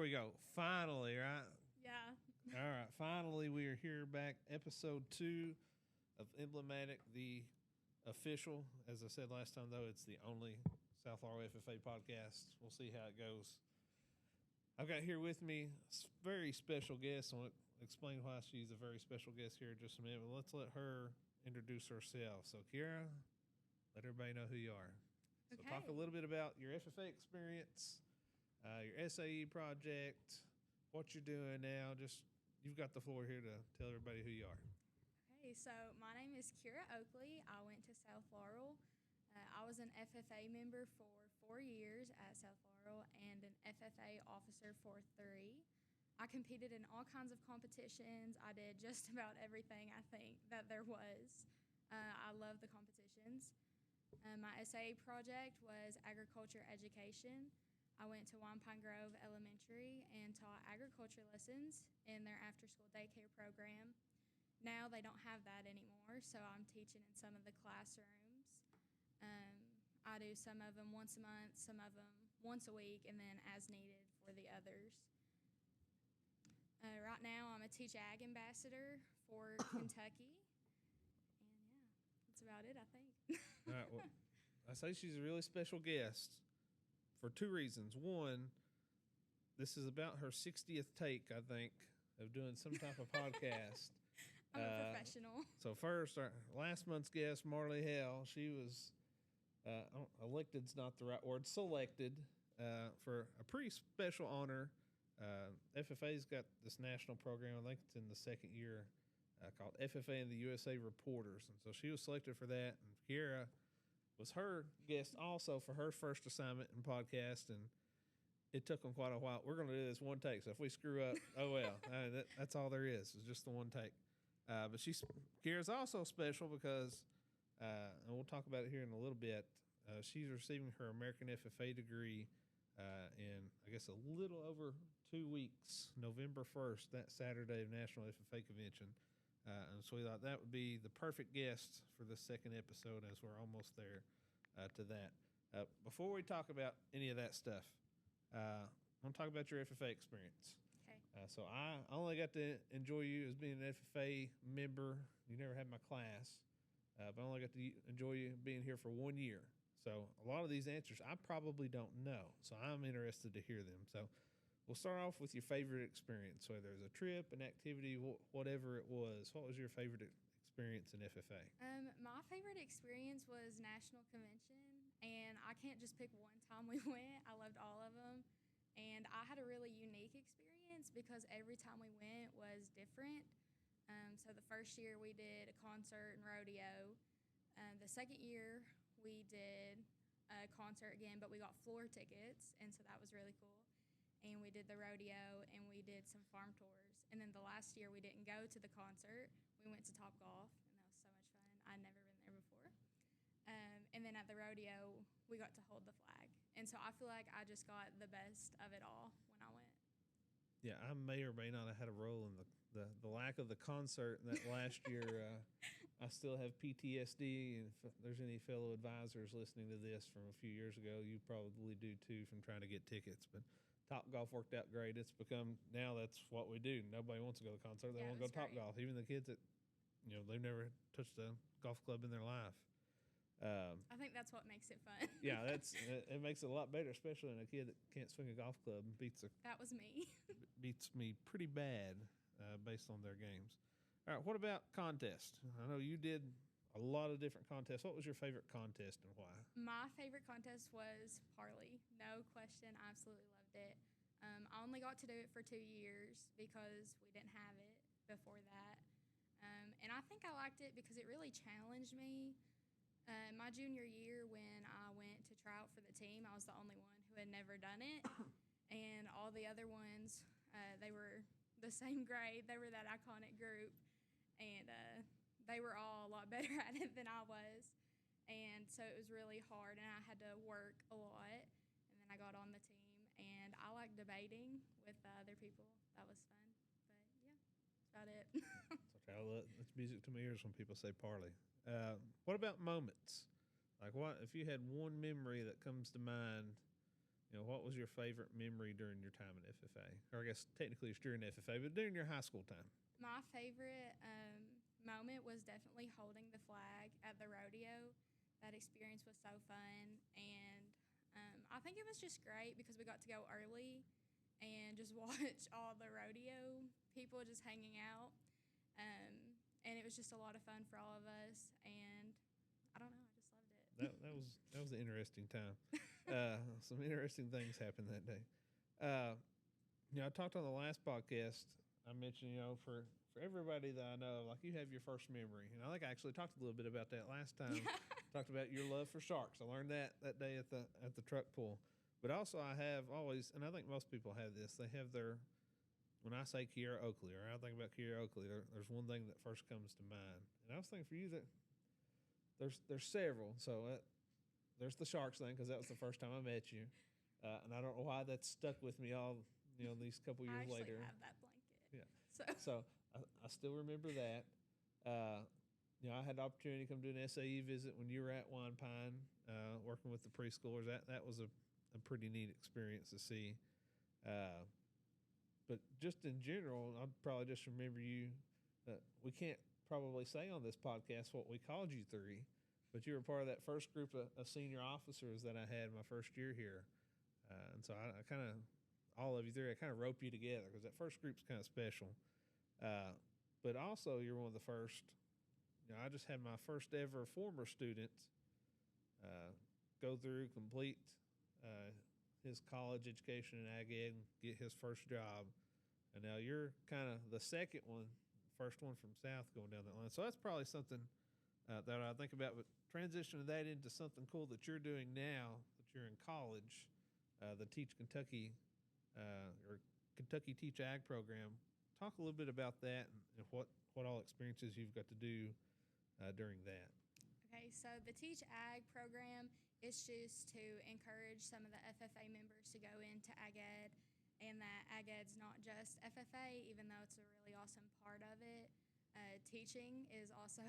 we go. Finally, right? Yeah. All right. Finally, we are here back. Episode 2 of EMBLEMATIC, the official. As I said last time, though, it's the only South Laurel FFA podcast. We'll see how it goes. I've got here with me a very special guest. I want to explain why she's a very special guest here in just a minute. But let's let her introduce herself. So, Kiera, let everybody know who you are. So Okay. talk a little bit about your FFA experience, your SAE project, what you're doing now. Just, you've got the floor here to tell everybody who you are. Okay, so my name is Kiera Oakley. I went to South Laurel. I was an FFA member for 4 years at South Laurel and an FFA officer for 3. I competed in all kinds of competitions. I did just about everything I think that there was. I love the competitions. My SAE project was agriculture education. I went to Wine Pine Grove Elementary and taught agriculture lessons in their after-school daycare program. Now they don't have that anymore, so I'm teaching in some of the classrooms. I do some of them once a month, some of them once a week, and then as needed for the others. Right now I'm a Teach Ag ambassador for Kentucky. And yeah, that's about it, I think. All right. Well, I say she's a really special guest for 2 reasons. One, this is about her 60th take, I think, of doing some type of podcast. I'm a professional. So first, our last month's guest, Marley Hale, she was elected's not the right word, selected for a pretty special honor. FFA's got this national program, I think it's in the 2nd year, called FFA and the USA Reporters. And so she was selected for that. And Kiera was her guest also for her first assignment in podcast. And it took them quite a while. We're going to do this one take. So if we screw up, oh well. That's all there is. It's just the one take. But Kiera's also special because, and we'll talk about it here in a little bit, she's receiving her American FFA degree in, I guess, a little over 2 weeks, November 1st, that Saturday of National FFA Convention. And so we thought that would be the perfect guest for the 2nd episode as we're almost there to that. Before we talk about any of that stuff, I want to talk about your FFA experience. Okay. So I only got to enjoy you as being an FFA member. You never had my class, but I only got to enjoy you being here for 1 year. So a lot of these answers I probably don't know, so I'm interested to hear them. So we'll start off with your favorite experience, whether it's a trip, an activity, whatever it was. What was your favorite experience in FFA? My favorite experience was National Convention, and I can't just pick one time we went. I loved all of them, and I had a really unique experience because every time we went was different. So the first year we did a concert and rodeo. The second year we did a concert again, but we got floor tickets, and so that was really cool. And we did the rodeo, and we did some farm tours. And then the last year we didn't go to the concert. We went to Topgolf, and that was so much fun. I'd never been there before. And then at the rodeo, we got to hold the flag. And so I feel like I just got the best of it all when I went. Yeah, I may or may not have had a role in the lack of the concert in that last year. I still have PTSD, and if there's any fellow advisors listening to this from a few years ago, you probably do too from trying to get tickets. But Topgolf worked out great. It's become, now that's what we do. Nobody wants to go to the concert. They want to go to Topgolf. Even the kids that, they've never touched a golf club in their life. I think that's what makes it fun. Yeah, it makes it a lot better, especially in a kid that can't swing a golf club and That was me. beats me pretty bad based on their games. All right, what about contest? I know you did a lot of different contests. What was your favorite contest and why? My favorite contest was Parley. No question. I absolutely loved it. I only got to do it for 2 years because we didn't have it before that. And I think I liked it because it really challenged me. My junior year, when I went to try out for the team, I was the only one who had never done it. And all the other ones, they were the same grade. They were that iconic group. And they were all a lot better at it than I was. And so it was really hard, and I had to work a lot. And then I got on the team, and I like debating with other people. That was fun. But, yeah, that's about it. It's music to my ears when people say Parley. What about moments? Like, what if you had one memory that comes to mind what was your favorite memory during your time at FFA? Or I guess technically it's during FFA, but during your high school time. My favorite moment was definitely holding the flag at the rodeo. That experience was so fun, and I think it was just great because we got to go early and just watch all the rodeo people just hanging out. And it was just a lot of fun for all of us, and I don't know, I just loved it. That was an interesting time. Some interesting things happened that day. I talked on the last podcast. I mentioned, for everybody that I know, like you have your first memory, and I think I actually talked a little bit about that last time. Talked about your love for sharks. I learned that day at the truck pull. But also, I have always, and I think most people have this. They have their, when I say Kiera Oakley, or I think about Kiera Oakley, there's one thing that first comes to mind. And I was thinking for you that there's several. So there's the sharks thing, because that was the first time I met you, and I don't know why that's stuck with me all these couple years later. I actually have that blanket. Yeah. So I still remember that. I had the opportunity to come do an SAE visit when you were at Wine Pine, working with the preschoolers. That was a pretty neat experience to see. But just in general, I'd probably just remember you. We can't probably say on this podcast what we called you three, but you were part of that first group of senior officers that I had my first year here. And so I kind of, all of you three, I kind of rope you together because that first group's kind of special. But also, you're one of the first. I just had my first ever former student go through, complete his college education in Ag Ed and get his first job. And now you're kind of the second one, first one from South going down that line. So that's probably something that I think about. But transitioning that into something cool that you're doing now that you're in college, the Teach Kentucky or Kentucky Teach Ag program. Talk a little bit about that and what all experiences you've got to do during that. Okay, so the Teach Ag program is just to encourage some of the FFA members to go into Ag Ed, and that Ag Ed's not just FFA, even though it's a really awesome part of it. Teaching is also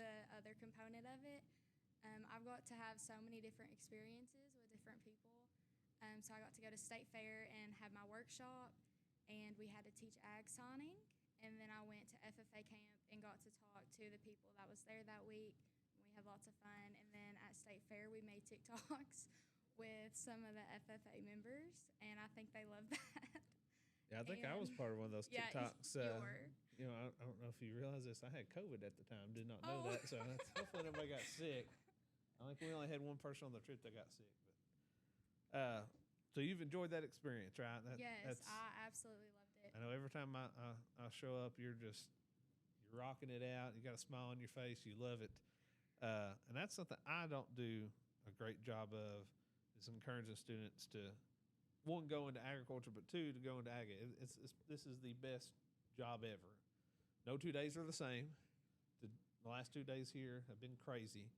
the other component of it. I've got to have so many different experiences with different people. So I got to go to State Fair and have my workshop, and we had to teach ag signing. And then I went to FFA camp and got to talk to the people that was there that week. We had lots of fun. And then at State Fair, we made TikToks with some of the FFA members, and I think they loved that. Yeah, I think I was part of one of those TikToks. Yeah, you were. I don't know if you realize this. I had COVID at the time. Did not know that. So hopefully nobody got sick. I think we only had one person on the trip that got sick. But so you've enjoyed that experience, right? Yes, I absolutely loved it. I know every time I show up, you're rocking it out. You got a smile on your face. You love it. And that's something I don't do a great job of, is encouraging students to, one, go into agriculture, but two, to go into ag. This is the best job ever. No 2 days are the same. The last 2 days here have been crazy.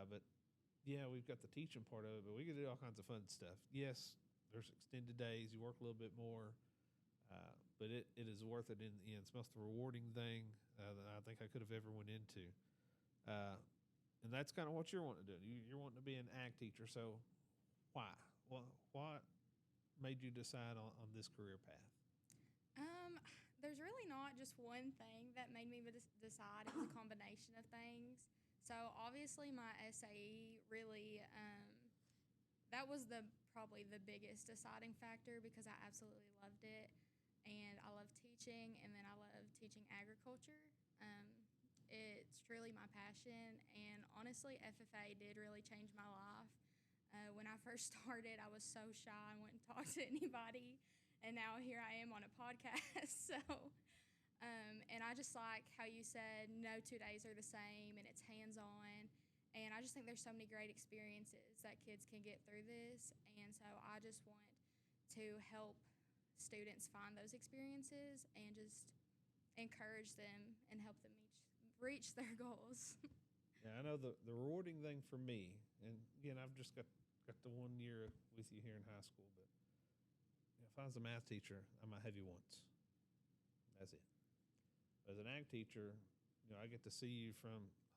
But yeah, we've got the teaching part of it, but we can do all kinds of fun stuff. Yes, there's extended days. You work a little bit more, but it is worth it in the end. It's the most rewarding thing that I think I could have ever went into. And that's kind of what you're wanting to do. You're wanting to be an ag teacher. So why? What made you decide on this career path? There's really not just one thing that made me decide. It was a combination of things. So obviously my SAE really, that was probably the biggest deciding factor, because I absolutely loved it. And I love teaching, and then I love teaching agriculture. It's truly my passion, and honestly, FFA did really change my life. When I first started, I was so shy and wouldn't talk to anybody, and now here I am on a podcast. So, and I just like how you said no 2 days are the same, and it's hands-on, and I just think there's so many great experiences that kids can get through this, and so I just want to help students find those experiences and just encourage them and help them reach their goals. Yeah, I know the rewarding thing for me, and again, I've just got the 1 year with you here in high school, but if I was a math teacher, I might have you once. That's it. As an ag teacher, I get to see you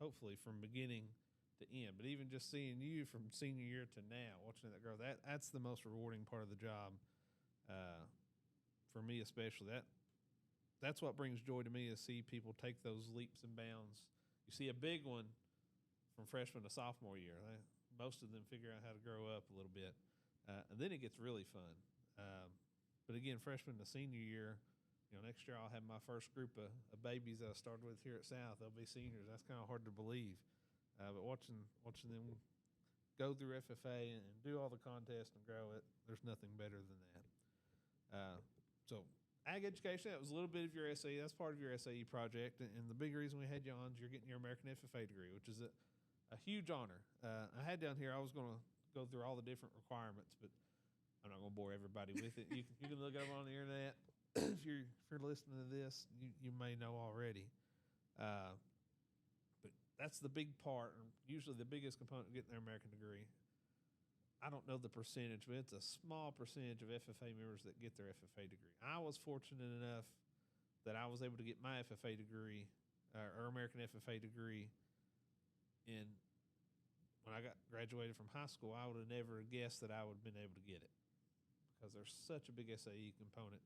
hopefully from beginning to end. But even just seeing you from senior year to now, watching that grow, that's the most rewarding part of the job. For me especially, that's what brings joy to me, is see people take those leaps and bounds. You see a big one from freshman to sophomore year. Most of them figure out how to grow up a little bit, and then it gets really fun. But again, freshman to senior year, next year I'll have my first group of babies that I started with here at South. They'll be seniors. That's kind of hard to believe, but watching them go through FFA and do all the contests and grow it, there's nothing better than that. So ag education, that was a little bit of your SAE. That's part of your SAE project. And the big reason we had you on is you're getting your American FFA degree, which is a huge honor. I had down here, I was going to go through all the different requirements, but I'm not going to bore everybody with it. You can look it up on the internet. If you're listening to this, you may know already. But that's the big part, and usually the biggest component of getting their American degree. I don't know the percentage, but it's a small percentage of FFA members that get their FFA degree. I was fortunate enough that I was able to get my FFA degree, or American FFA degree, and when I graduated from high school, I would have never guessed that I would have been able to get it, because there's such a big SAE component.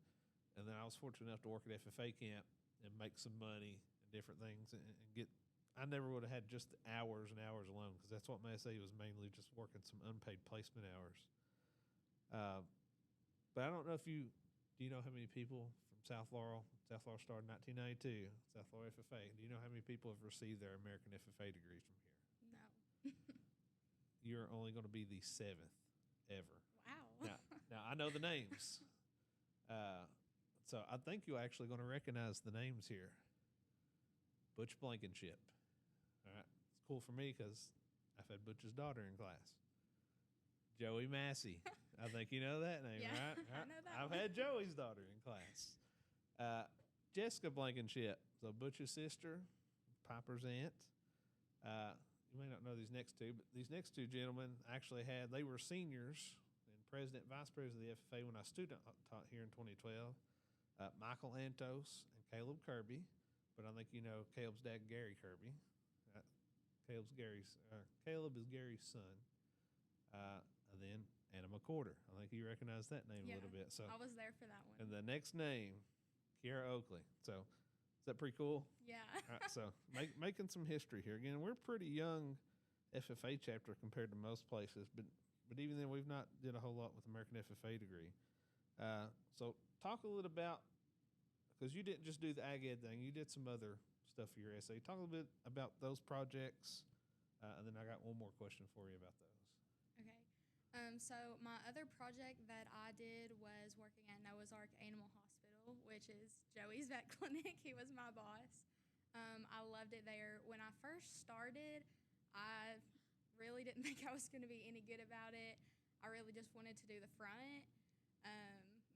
And then I was fortunate enough to work at FFA camp and make some money and different things, and get. I never would have had just hours and hours alone, because that's what my SAE was, mainly just working some unpaid placement hours. But I don't know if do you know how many people from South Laurel started in 1992, South Laurel FFA. Do you know how many people have received their American FFA degrees from here? No. You're only going to be the 7th ever. Wow. Now I know the names. So I think you're actually going to recognize the names here. Butch Blankenship. All right. It's cool for me because I've had Butch's daughter in class. Joey Massey. I think you know that name, Yeah, right? I know that I've one. had Joey's daughter in class. Jessica Blankenship. So Butch's sister, Piper's aunt. You may not know these next two, but these next two gentlemen actually they were seniors and president, vice president of the FFA when I student taught here in 2012. Michael Antos and Caleb Kirby. But I think you know Caleb's dad, Gary Kirby. Caleb is Gary's son. And then Anna McCorder. I think you recognize that name a little bit. So I was there for that one. And the next name, Kiera Oakley. So is that pretty cool? Yeah. All right, so making some history here. Again, we're pretty young FFA chapter compared to most places, but even then we've not did a whole lot with American FFA degree. So talk a little about, because you didn't just do the ag ed thing, you did some other stuff for your essay. Talk a little bit about those projects, and then I got one more question for you about those. Okay. So my other project that I did was working at Noah's Ark Animal Hospital, which is Joey's vet clinic. He was my boss. I loved it there. When I first started, I really didn't think I was going to be any good about it. I really just wanted to do the front.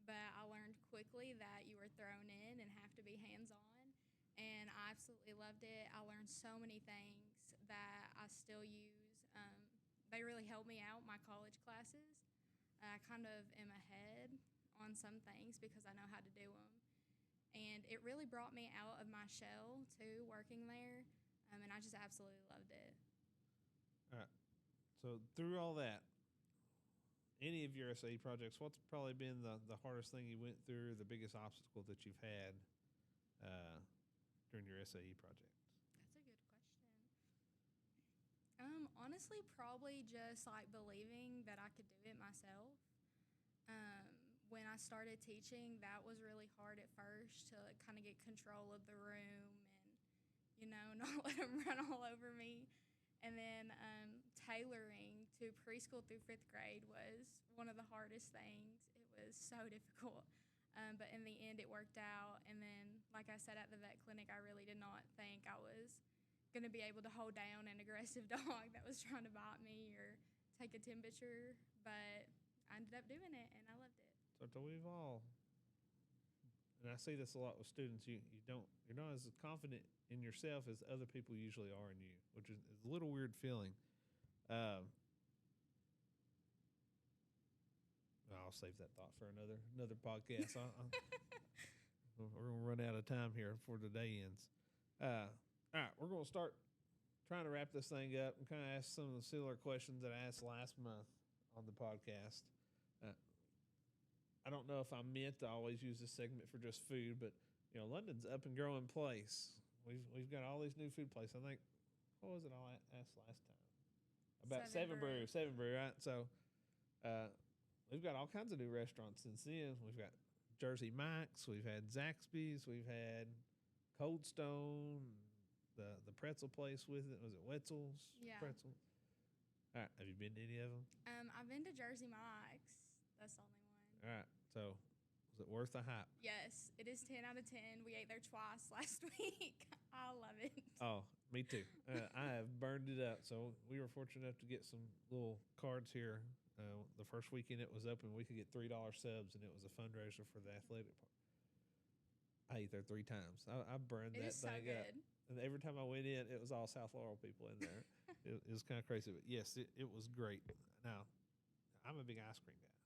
But I learned quickly that you were thrown in and have to be hands-on, and I absolutely loved it. I learned so many things that I still use. They really helped me out my college classes. I kind of am ahead on some things because I know how to do them, and it really brought me out of my shell, too, working there, and I just absolutely loved it. All right. So through all that, any of your SAE projects, what's probably been the hardest thing you went through, the biggest obstacle that you've had during your SAE project? That's a good question. Honestly, probably just like believing that I could do it myself. When I started teaching, that was really hard at first, to kind of get control of the room and, not let them run all over me. And then tailoring to preschool through 5th grade was one of the hardest things. It was so difficult. But in the end, it worked out. And then, like I said, at the vet clinic, I really did not think I was going to be able to hold down an aggressive dog that was trying to bite me or take a temperature. But I ended up doing it, and I loved it. So we've all, and I see this a lot with students, you're not as confident in yourself as other people usually are in you, which is a little weird feeling. I'll save that thought for another podcast. We're going to run out of time here before the day ends. All right, we're going to start trying to wrap this thing up and kind of ask some of the similar questions that I asked last month on the podcast. I don't know if I meant to always use this segment for just food, but London's up and growing place. We've got all these new food places. I think what was it I asked last time about Seven Brew, right? So we've got all kinds of new restaurants since then. We've got Jersey Mike's, we've had Zaxby's, we've had Cold Stone, the pretzel place with it. Was it Wetzel's Pretzel? All right, have you been to any of them? I've been to Jersey Mike's. That's the only one. All right, so was it worth the hype? Yes, it is 10 out of 10. We ate there twice last week. I love it. Oh, me too. I have burned it up. So we were fortunate enough to get some little cards here. The first weekend it was open, we could get $3 subs, and it was a fundraiser for the athletic part. I ate there 3 times. I burned that thing up. And every time I went in, it was all South Laurel people in there. it was kind of crazy. But yes, it was great. Now, I'm a big ice cream guy.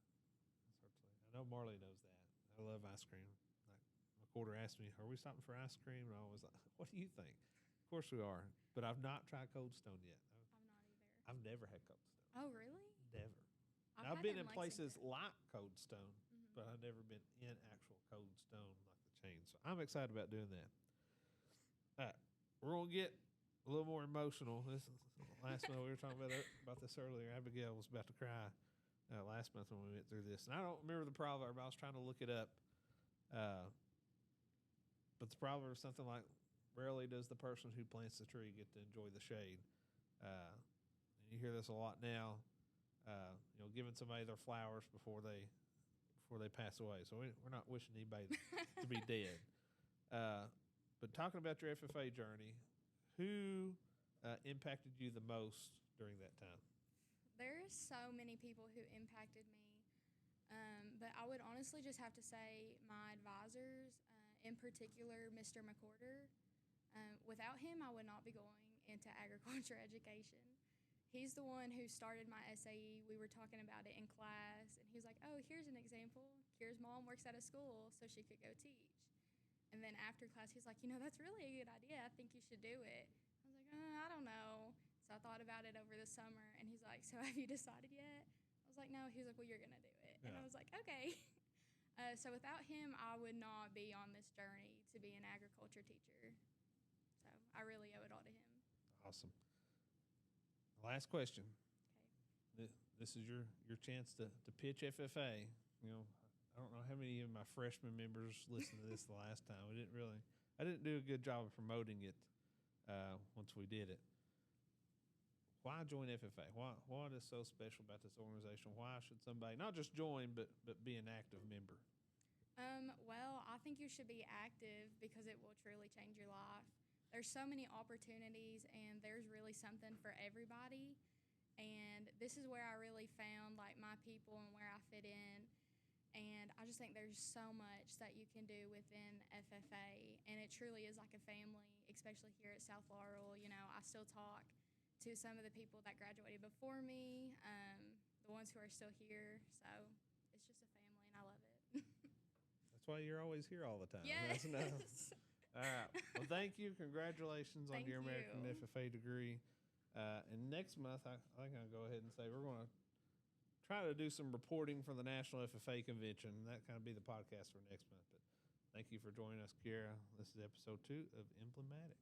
I know Marley knows that. I love ice cream. Like McWhorter asked me, "Are we stopping for ice cream?" And I was like, "What do you think?" Of course we are. But I've not tried Cold Stone yet. I'm not either. I've never had Cold Stone. Oh, really? Never. I've been in places like Cold Stone, but I've never been in actual Cold Stone like the chain. So I'm excited about doing that. All right. We're going to get a little more emotional. This last month we were talking about this earlier. Abigail was about to cry last month when we went through this. And I don't remember the proverb. I was trying to look it up. But the proverb is something like, rarely does the person who plants the tree get to enjoy the shade. And you hear this a lot now. Giving somebody their flowers before they pass away. So we're not wishing anybody to be dead. But talking about your FFA journey, who impacted you the most during that time? There's so many people who impacted me, but I would honestly just have to say my advisors, in particular, Mr. McWhorter. Without him, I would not be going into agriculture education. He's the one who started my SAE. We were talking about it in class, and he was like, "Oh, here's an example. Kiera's mom works at a school, so she could go teach." And then after class, he's like, "That's really a good idea. I think you should do it." I was like, "I don't know." So I thought about it over the summer, and he's like, "So have you decided yet?" I was like, "No." He was like, "Well, you're going to do it." And I was like, "Okay." So without him, I would not be on this journey to be an agriculture teacher. So I really owe it all to him. Awesome. Last question. Okay. This is your chance to pitch FFA. I don't know how many of my freshman members listened to this the last time. I didn't do a good job of promoting it once we did it. Why join FFA? What is so special about this organization? Why should somebody not just join, but be an active member? Well, I think you should be active because it will truly change your life. There's so many opportunities, and there's really something for everybody. And this is where I really found my people and where I fit in. And I just think there's so much that you can do within FFA, and it truly is like a family, especially here at South Laurel. I still talk to some of the people that graduated before me, the ones who are still here. So it's just a family, and I love it. That's why you're always here all the time. Yes. All right. Well, thank you. Congratulations on your American FFA degree. And next month, I think I'll go ahead and say we're going to try to do some reporting for the National FFA Convention. That kind of be the podcast for next month. But thank you for joining us, Kiera. This is episode 2 of EMBLEMATIC.